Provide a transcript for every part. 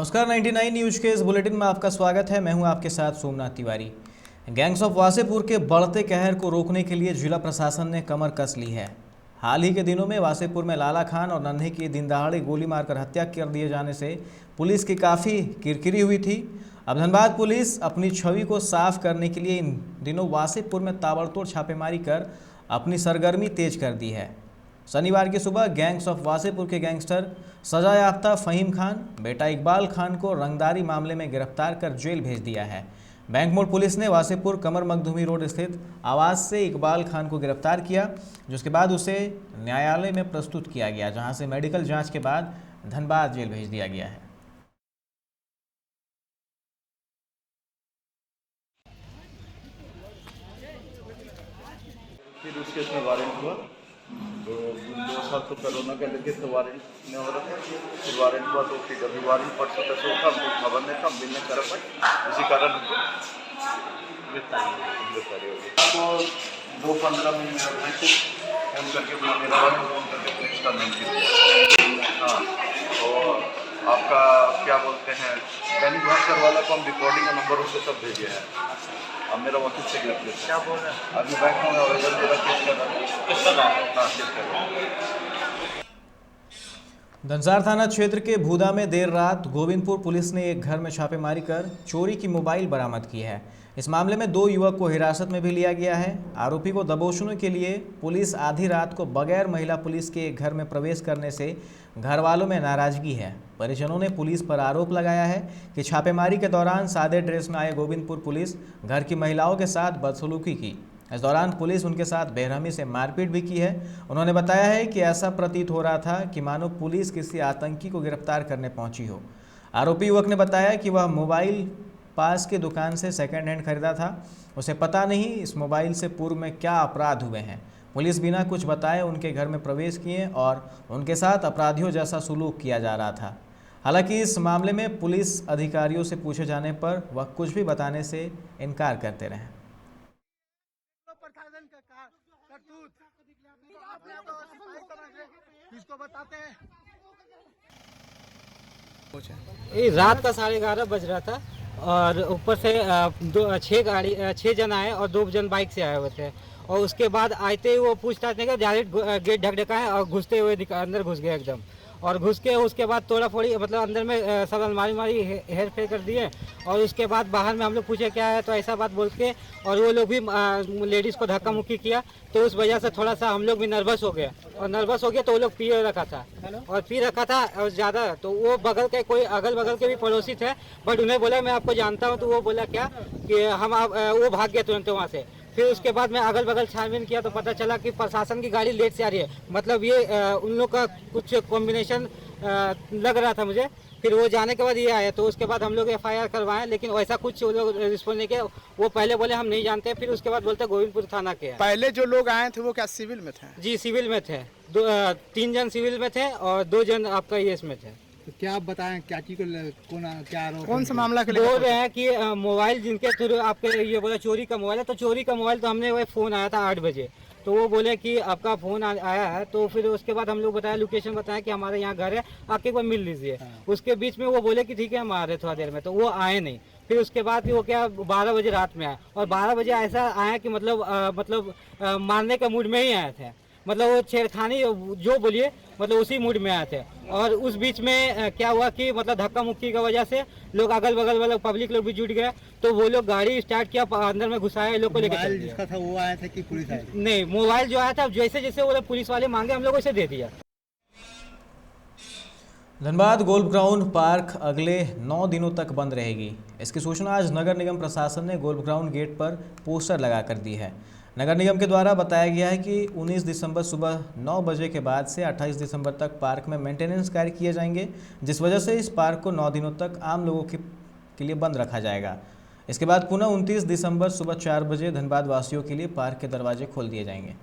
नमस्कार, 99 न्यूज के इस बुलेटिन में आपका स्वागत है। मैं हूं आपके साथ सोमनाथ तिवारी। गैंग्स ऑफ वासेपुर के बढ़ते कहर को रोकने के लिए जिला प्रशासन ने कमर कस ली है। हाल ही के दिनों में वासेपुर में लाला खान और नन्हे की दिन दहाड़े गोली मारकर हत्या कर दिए जाने से पुलिस की काफ़ी किरकिरी हुई थी। अब धनबाद पुलिस अपनी छवि को साफ करने के लिए इन दिनों वासेपुर में ताबड़तोड़ छापेमारी कर अपनी सरगर्मी तेज कर दी है। शनिवार की सुबह गैंग्स ऑफ वासेपुर के गैंगस्टर सजायाफ्ता फ़हीम खान बेटा इकबाल खान को रंगदारी मामले में गिरफ्तार कर जेल भेज दिया है। बैंक मोड़ पुलिस ने वासेपुर कमर मखदूमी रोड स्थित आवास से इकबाल खान को गिरफ्तार किया, जिसके बाद उसे न्यायालय में प्रस्तुत किया गया, जहां से मेडिकल जांच के बाद धनबाद जेल भेज दिया गया है। फिर उसके इसमें वारंट हुआ तो 2 साल तो कोरोना के लगे तो वारंट में हो रहा था। फिर वारंट हुआ तो फिर अभी वारंट परसों तक उठा, हमको खबर नहीं था, बिल नहीं कर पाए, इसी कारण हमको गिरफ्तारी हो गई। तो 2:15 में मेरा भाई को फोन करके मेरा वारंट फोन करके पुलिस का नाम किया। हाँ, तो आपका क्या बोलते हैं दैनिक भास्कर वाला को हम रिकॉर्डिंग का नंबर उसको सब भेजे हैं। अब मेरा वकील से क्या बोल रहे हैं, अभी बैंक में आवेदन मेरा केस कर रहा है। धनसार थाना क्षेत्र के भूदा में देर रात गोविंदपुर पुलिस ने एक घर में छापेमारी कर चोरी की मोबाइल बरामद की है। इस मामले में 2 युवक को हिरासत में भी लिया गया है। आरोपी को दबोचने के लिए पुलिस आधी रात को बगैर महिला पुलिस के एक घर में प्रवेश करने से घर वालों में नाराजगी है। परिजनों ने पुलिस पर आरोप लगाया है कि छापेमारी के दौरान सादे ड्रेस में आए गोविंदपुर पुलिस घर की महिलाओं के साथ बदसलूकी की। इस दौरान पुलिस उनके साथ बेरहमी से मारपीट भी की है। उन्होंने बताया है कि ऐसा प्रतीत हो रहा था कि मानो पुलिस किसी आतंकी को गिरफ्तार करने पहुंची हो। आरोपी युवक ने बताया कि वह मोबाइल पास के दुकान से सेकंड हैंड खरीदा था। उसे पता नहीं इस मोबाइल से पूर्व में क्या अपराध हुए हैं। पुलिस बिना कुछ बताए उनके घर में प्रवेश किए और उनके साथ अपराधियों जैसा सुलूक किया जा रहा था। हालांकि इस मामले में पुलिस अधिकारियों से पूछे जाने पर वह कुछ भी बताने से इनकार करते रहे। रात का 11:30 बज रहा था और ऊपर से 6 जन आए और 2 जन बाइक से आए हुए थे। और उसके बाद आते ही वो पूछताछ नहीं कर, डायरेक्ट गेट ढक-ढकाए और घुसते हुए अंदर घुस गए एकदम। और घुस के उसके बाद तोड़ा फोड़ी मतलब अंदर में सब अलमारी हेर फेर कर दिए। और उसके बाद बाहर में हम लोग पूछे क्या है, तो ऐसा बात बोल के और वो लोग भी लेडीज़ को धक्का मुक्की किया। तो उस वजह से थोड़ा सा हम लोग भी नर्वस हो गए तो वो लोग पी रखा था और ज़्यादा। तो वो बगल के कोई अगल बगल के भी पड़ोसी थे, बट उन्हें बोला मैं आपको जानता हूँ। तो वो बोला क्या कि वो भाग गए तुरंत वहाँ से। फिर उसके बाद मैं अगल बगल छानबीन किया तो पता चला कि प्रशासन की गाड़ी लेट से आ रही है। मतलब ये उन लोग का कुछ कॉम्बिनेशन लग रहा था मुझे। फिर वो जाने के बाद ये आया, तो उसके बाद हम लोग FIR करवाएं, लेकिन वैसा कुछ वो लोग रिस्पॉन्स नहीं किया। वो पहले बोले हम नहीं जानते, फिर उसके बाद बोलते गोविंदपुर थाना के। पहले जो लोग आए थे वो क्या सिविल में थे? जी सिविल में थे। 3 जन सिविल में थे और 2 जन आपका ES में थे। तो क्या आप बताएं क्या चीज को क्या कौन सा मामला के लिए बोल रहे हैं कि मोबाइल जिनके थ्रू आपके ये बोला चोरी का मोबाइल है। तो चोरी का मोबाइल तो हमने वही फ़ोन आया था 8 बजे, तो वो बोले कि आपका फ़ोन आया है। तो फिर उसके बाद हम लोग बताया, लोकेशन बताया कि हमारे यहाँ घर है, आके एक बार मिल लीजिए। उसके बीच में वो बोले कि ठीक है हम आ रहे थोड़ा देर में, तो वो आए नहीं। फिर उसके बाद वो क्या 12 बजे रात में आए और 12 बजे ऐसा आया कि मतलब मारने के मूड में ही आए थे। मतलब वो छेड़खानी जो बोलिए मतलब उसी मूड में आए थे। और उस बीच में क्या हुआ कि मतलब धक्का मुक्की की वजह से लोग अगल बगल वाले पब्लिक लोग भी जुट गए। तो वो लोग गाड़ी स्टार्ट किया, अंदर में घुसाया, लोग को लेकर चल दिया। जिसका था वो आया था कि पुलिस आई? नहीं, मोबाइल जो आया था जैसे जैसे वो पुलिस वाले मांगे हम लोग उसे दे दिया। धनबाद गोल्फ ग्राउंड पार्क अगले 9 दिनों तक बंद रहेगी। इसकी सूचना आज नगर निगम प्रशासन ने गोल्फ ग्राउंड गेट पर पोस्टर लगा कर दी है। नगर निगम के द्वारा बताया गया है कि 19 दिसंबर सुबह 9 बजे के बाद से 28 दिसंबर तक पार्क में मेंटेनेंस कार्य किए जाएंगे, जिस वजह से इस पार्क को 9 दिनों तक आम लोगों के लिए बंद रखा जाएगा। इसके बाद पुनः 29 दिसंबर सुबह 4 बजे धनबाद वासियों के लिए पार्क के दरवाजे खोल दिए जाएंगे।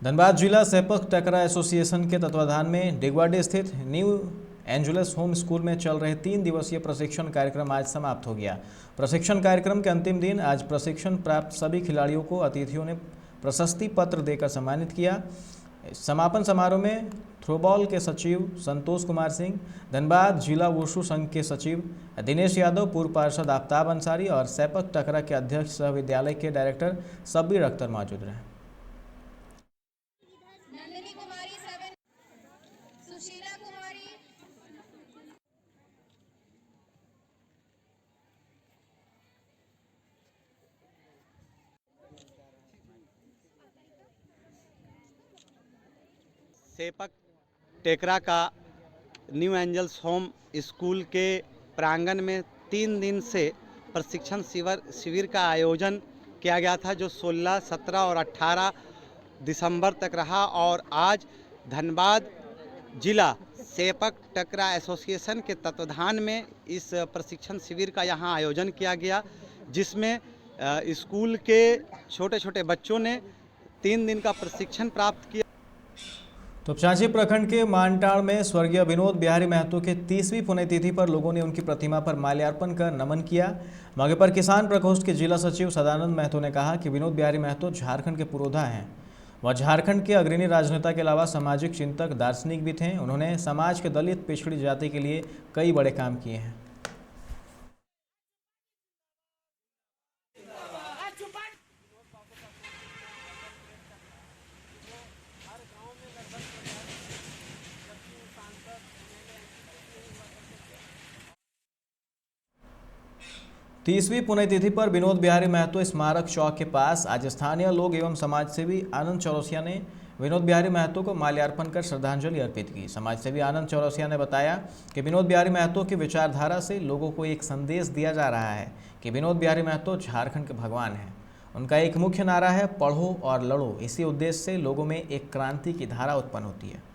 धनबाद जिला सेपक टकरा एसोसिएशन के तत्वाधान में डिगवाडी स्थित न्यू एंजुलस होम स्कूल में चल रहे 3 दिवसीय प्रशिक्षण कार्यक्रम आज समाप्त हो गया। प्रशिक्षण कार्यक्रम के अंतिम दिन आज प्रशिक्षण प्राप्त सभी खिलाड़ियों को अतिथियों ने प्रशस्ति पत्र देकर सम्मानित किया। समापन समारोह में थ्रोबॉल के सचिव संतोष कुमार सिंह, धनबाद जिला वुशु संघ के सचिव दिनेश यादव, पूर्व पार्षद आफ्ताब अंसारी और सैपक टकरा के अध्यक्ष सह विद्यालय के डायरेक्टर सब्बीर अख्तर मौजूद रहे। सेपक टेकरा का न्यू एंजल्स होम स्कूल के प्रांगण में 3 दिन से प्रशिक्षण शिविर का आयोजन किया गया था, जो 16, 17 और 18 दिसंबर तक रहा। और आज धनबाद जिला सेपक टकरा एसोसिएशन के तत्वाधान में इस प्रशिक्षण शिविर का यहाँ आयोजन किया गया, जिसमें स्कूल के छोटे छोटे बच्चों ने 3 दिन का प्रशिक्षण प्राप्त किया। तो चांची प्रखंड के मानटाड़ में स्वर्गीय विनोद बिहारी महतो के 30वीं पुण्यतिथि पर लोगों ने उनकी प्रतिमा पर माल्यार्पण कर नमन किया। मौके पर किसान प्रकोष्ठ के जिला सचिव सदानंद महतो ने कहा कि विनोद बिहारी महतो झारखंड के पुरोधा हैं। वह झारखंड के अग्रणी राजनेता के अलावा सामाजिक चिंतक, दार्शनिक भी थे। उन्होंने समाज के दलित पिछड़ी जाति के लिए कई बड़े काम किए हैं। 30वीं पुण्यतिथि पर विनोद बिहारी महतो स्मारक चौक के पास आज स्थानीय लोग एवं समाजसेवी आनंद चौरसिया ने विनोद बिहारी महतो को माल्यार्पण कर श्रद्धांजलि अर्पित की। समाजसेवी आनंद चौरसिया ने बताया कि विनोद बिहारी महतो की विचारधारा से लोगों को एक संदेश दिया जा रहा है कि विनोद बिहारी महतो झारखंड के भगवान हैं। उनका एक मुख्य नारा है, पढ़ो और लड़ो। इसी उद्देश्य से लोगों में एक क्रांति की धारा उत्पन्न होती है।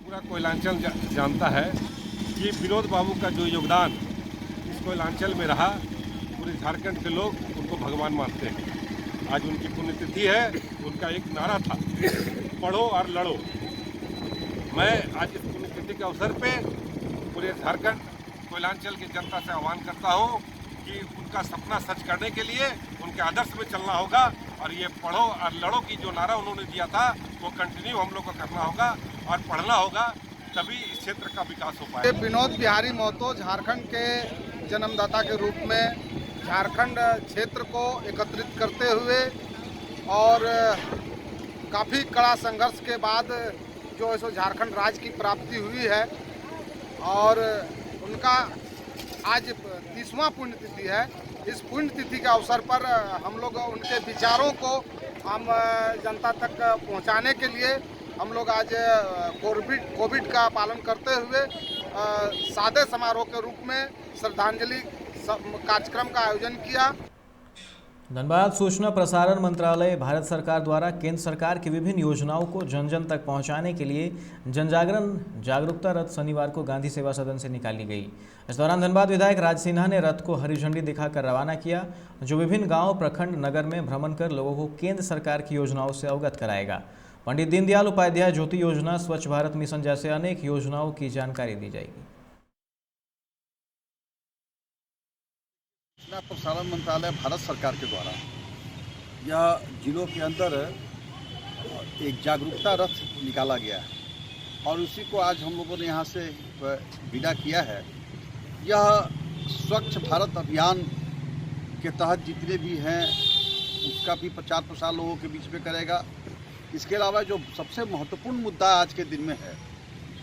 पूरा कोयलांचल जानता है कि विनोद बाबू का जो योगदान इस कोयलांचल में रहा, पूरे झारखंड के लोग उनको भगवान मानते हैं। आज उनकी पुण्यतिथि है। उनका एक नारा था, पढ़ो और लड़ो। मैं आज इस पुण्यतिथि के अवसर पे पूरे झारखंड कोयलांचल की जनता से आह्वान करता हूँ कि उनका सपना सच करने के लिए उनके आदर्श में चलना होगा और ये पढ़ो और लड़ो की जो नारा उन्होंने दिया था वो कंटिन्यू हम लोग को करना होगा और पढ़ना होगा, तभी इस क्षेत्र का विकास हो पाएगा। विनोद बिहारी महतो झारखंड के जन्मदाता के रूप में झारखंड क्षेत्र को एकत्रित करते हुए और काफ़ी कड़ा संघर्ष के बाद जो है झारखंड राज्य की प्राप्ति हुई है और उनका आज 30वां पुण्यतिथि है। इस पुण्यतिथि के अवसर पर हम लोग उनके विचारों को हम जनता तक पहुंचाने के लिए हम लोग आज कोविड का पालन करते हुए सादे समारोह के रूप में श्रद्धांजलि कार्यक्रम का आयोजन किया। धनबाद सूचना प्रसारण मंत्रालय भारत सरकार द्वारा केंद्र सरकार की विभिन्न योजनाओं को जन जन तक पहुंचाने के लिए जनजागरण जागरूकता रथ शनिवार को गांधी सेवा सदन से निकाली गई। इस दौरान धनबाद विधायक राज सिन्हा ने रथ को हरी झंडी दिखाकर रवाना किया, जो विभिन्न गांव, प्रखंड, नगर में भ्रमण कर लोगों को केंद्र सरकार की योजनाओं से अवगत कराएगा। पंडित दीनदयाल उपाध्याय ज्योति योजना, स्वच्छ भारत मिशन जैसे अनेक योजनाओं की जानकारी दी जाएगी। सूचना प्रसारण मंत्रालय भारत सरकार के द्वारा यह जिलों के अंदर एक जागरूकता रथ निकाला गया है और उसी को आज हम लोगों ने यहाँ से विदा किया है। यह स्वच्छ भारत अभियान के तहत जितने भी हैं उसका भी प्रचार प्रसार लोगों के बीच में करेगा। इसके अलावा जो सबसे महत्वपूर्ण मुद्दा आज के दिन में है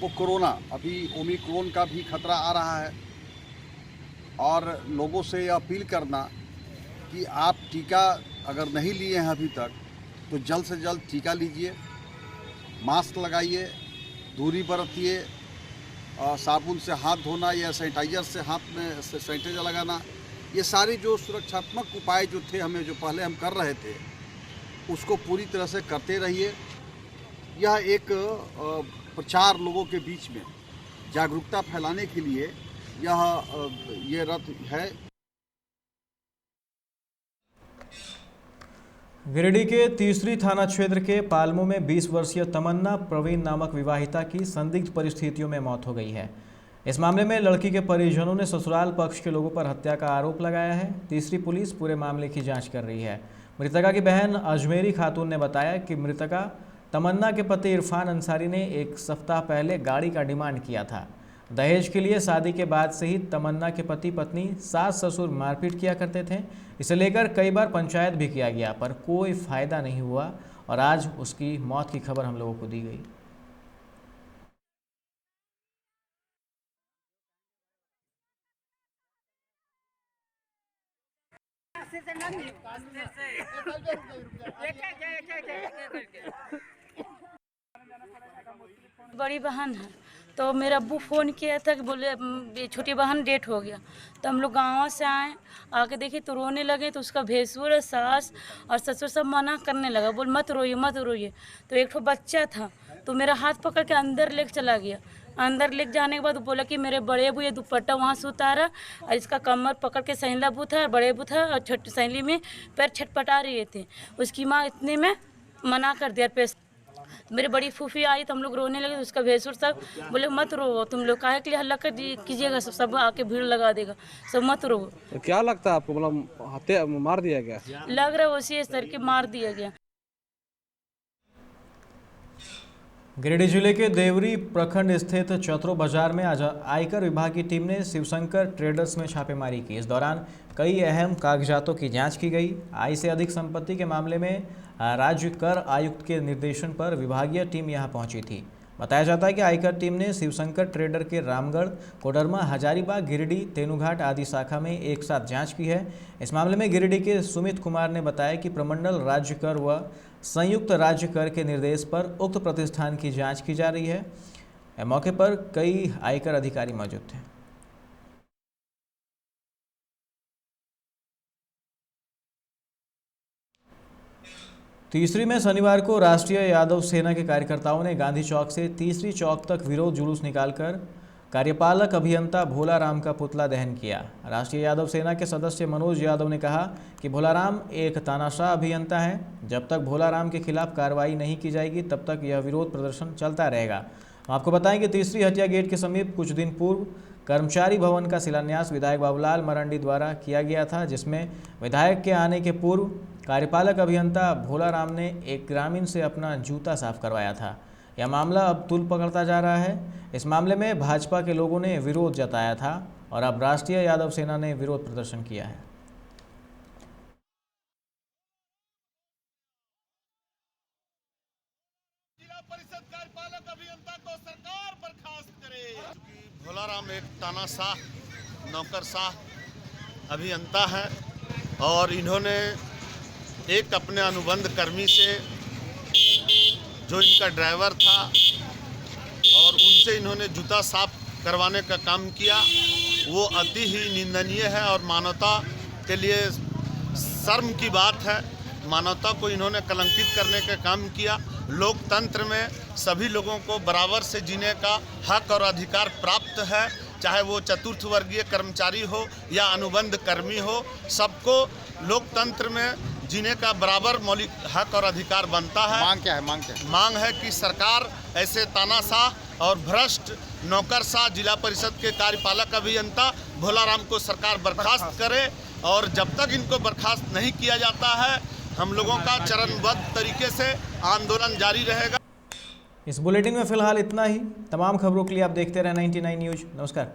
वो कोरोना, अभी ओमिक्रॉन का भी खतरा आ रहा है और लोगों से यह अपील करना कि आप टीका अगर नहीं लिए हैं अभी तक तो जल्द से जल्द टीका लीजिए, मास्क लगाइए, दूरी बरतिए, साबुन से हाथ धोना या सैनिटाइजर से हाथ में सैनिटाइजर लगाना, ये सारे जो सुरक्षात्मक उपाय जो थे हमें जो पहले हम कर रहे थे उसको पूरी तरह से करते रहिए। यह एक प्रचार लोगों के बीच में जागरूकता फैलाने के लिए ये रथ है। गिरिडीह के तीसरी थाना क्षेत्र के पालमो में 20 वर्षीय तमन्ना प्रवीण नामक विवाहिता की संदिग्ध परिस्थितियों में मौत हो गई है। इस मामले में लड़की के परिजनों ने ससुराल पक्ष के लोगों पर हत्या का आरोप लगाया है। तीसरी पुलिस पूरे मामले की जांच कर रही है। मृतका की बहन अजमेरी खातून ने बताया कि मृतका तमन्ना के पति इरफान अंसारी ने एक सप्ताह पहले गाड़ी का डिमांड किया था। दहेज के लिए शादी के बाद से ही तमन्ना के पति पत्नी सास ससुर मारपीट किया करते थे। इसे लेकर कई बार पंचायत भी किया गया पर कोई फायदा नहीं हुआ और आज उसकी मौत की खबर हम लोगों को दी गई। बड़ी बहन है तो मेरा अब्बू फ़ोन किया था कि बोले छोटी बहन डेट हो गया। तो हम लोग गाँव से आए, आके देखे तो रोने लगे। तो उसका भैंसुर सास और ससुर सब मना करने लगा, बोल मत रोइए मत रोइए। तो एक ठो बच्चा था तो मेरा हाथ पकड़ के अंदर लेके चला गया। अंदर लेके जाने के बाद बोला कि मेरे बड़े अबू ये दुपट्टा वहाँ से उतारा और इसका कमर पकड़ के सैला अबू था और बड़े अबू था और छोटी सैली में पैर छटपटा रहे थे। उसकी माँ इतने में मना कर दिया पैर। मेरी बड़ी फूफी आई तो हम लोग रोने लगे। उसका भैंसुर सब बोले मत रो, तुम लोग काहे के लिए हल्ला कर कीजिएगा, सब आके भीड़ लगा देगा, सब मत रो। तो क्या लगता है आपको, मतलब हत्या मार दिया गया? लग रहा है उसी स्तर के मार दिया गया। गिरिडीह जिले के देवरी प्रखंड स्थित चतरो बाजार में आज आयकर विभाग की टीम ने शिवशंकर ट्रेडर्स में छापेमारी की। इस दौरान कई अहम कागजातों की जांच की गई। आय से अधिक संपत्ति के मामले में राज्य कर आयुक्त के निर्देशन पर विभागीय टीम यहां पहुंची थी। बताया जाता है कि आयकर टीम ने शिवशंकर ट्रेडर के रामगढ़, कोडरमा, हजारीबाग, गिरिडीह, तेनुघाट आदि शाखा में एक साथ जांच की है। इस मामले में गिरिडीह के सुमित कुमार ने बताया कि प्रमंडल राज्य कर व संयुक्त राज्य कर के निर्देश पर उक्त प्रतिष्ठान की जांच की जा रही है। मौके पर कई आयकर अधिकारी मौजूद थे। तीसरी में शनिवार को राष्ट्रीय यादव सेना के कार्यकर्ताओं ने गांधी चौक से तीसरी चौक तक विरोध जुलूस निकालकर कार्यपालक अभियंता भोलाराम का पुतला दहन किया। राष्ट्रीय यादव सेना के सदस्य मनोज यादव ने कहा कि भोलाराम एक तानाशाह अभियंता है। जब तक भोलाराम के खिलाफ कार्रवाई नहीं की जाएगी तब तक यह विरोध प्रदर्शन चलता रहेगा। आपको बताएं कि तीसरी हटिया गेट के समीप कुछ दिन पूर्व कर्मचारी भवन का शिलान्यास विधायक बाबूलाल मरांडी द्वारा किया गया था, जिसमें विधायक के आने के पूर्व कार्यपालक अभियंता भोलाराम ने एक ग्रामीण से अपना जूता साफ करवाया था। यह मामला अब तूल पकड़ता जा रहा है। इस मामले में भाजपा के लोगों ने विरोध जताया था और अब राष्ट्रीय यादव सेना ने विरोध प्रदर्शन किया है। जिला परिषद कार्यपालक अभियंता को सरकार बर्खास्त करे। भोलाराम एक तानाशाह नौकरशाह अभियंता है और इन्होंने एक अपने अनुबंध कर्मी से, जो इनका ड्राइवर था, और उनसे इन्होंने जूता साफ करवाने का काम किया। वो अति ही निंदनीय है और मानवता के लिए शर्म की बात है। मानवता को इन्होंने कलंकित करने का काम किया। लोकतंत्र में सभी लोगों को बराबर से जीने का हक और अधिकार प्राप्त है, चाहे वो चतुर्थ वर्गीय कर्मचारी हो या अनुबंध कर्मी हो। सबको लोकतंत्र में जीने का बराबर मौलिक हक और अधिकार बनता है। मांग क्या है? मांग है कि सरकार ऐसे तानाशाह और भ्रष्ट नौकरशाह जिला परिषद के कार्यपालक अभियंता भोलाराम को सरकार बर्खास्त करे और जब तक इनको बर्खास्त नहीं किया जाता है हम लोगों का चरणबद्ध तरीके से आंदोलन जारी रहेगा। इस बुलेटिन में फिलहाल इतना ही। तमाम खबरों के लिए आप देखते रहें 99 न्यूज़। नमस्कार।